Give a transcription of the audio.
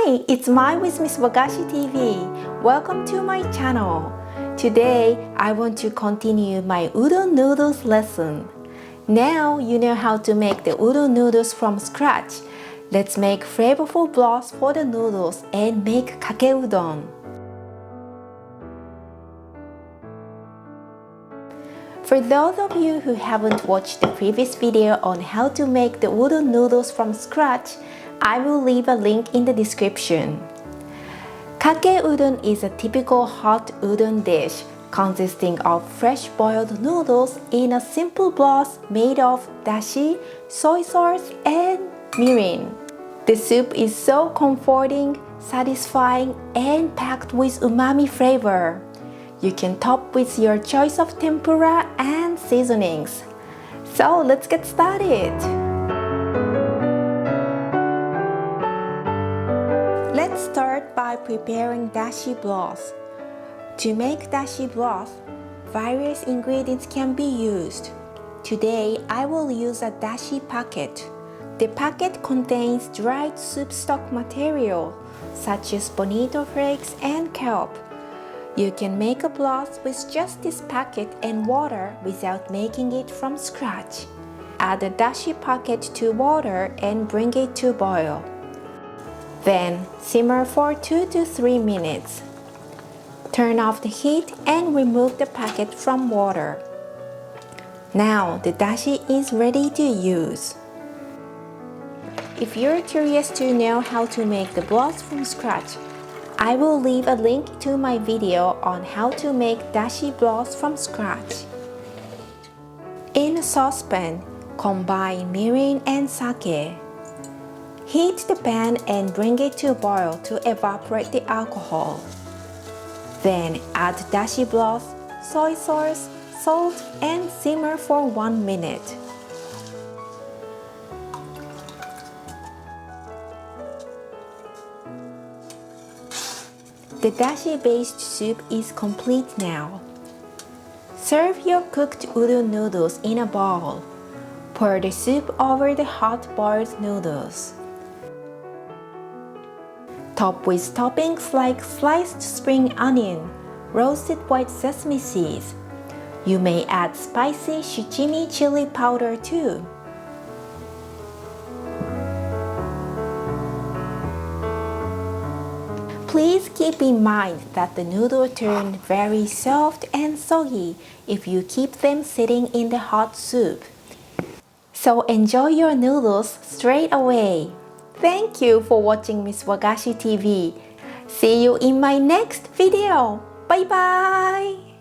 Hi, it's Mai with Miss Wagashi TV. Welcome to my channel. Today, I want to continue my udon noodles lesson. Now you know how to make the udon noodles from scratch. Let's make flavorful broth for the noodles and make kake udon. For those of you who haven't watched the previous video on how to make the udon noodles from scratch, I will leave a link in the description. Kake udon is a typical hot udon dish consisting of fresh boiled noodles in a simple broth made of dashi, soy sauce, and mirin. The soup is so comforting, satisfying, and packed with umami flavor. You can top with your choice of tempura and seasonings. So let's get started! Let's start by preparing dashi broth. To make dashi broth, various ingredients can be used. Today, I will use a dashi packet. The packet contains dried soup stock material such as bonito flakes and kelp. You can make a broth with just this packet and water without making it from scratch. Add the dashi packet to water and bring it to boil. Then simmer for 2 to 3 minutes. Turn off the heat and remove the packet from water. Now the dashi is ready to use. If you're curious to know how to make the broth from scratch, I will leave a link to my video on how to make dashi broth from scratch. In a saucepan, combine mirin and sake. Heat the pan and bring it to boil to evaporate the alcohol. Then add dashi broth, soy sauce, salt, and simmer for 1 minute. The dashi-based soup is complete now. Serve your cooked udon noodles in a bowl. Pour the soup over the hot boiled noodles. Top with toppings like sliced spring onion, roasted white sesame seeds. You may add spicy shichimi chili powder too. Please keep in mind that the noodles turn very soft and soggy if you keep them sitting in the hot soup. So enjoy your noodles straight away. Thank you for watching Miss Wagashi TV. See you in my next video. Bye bye!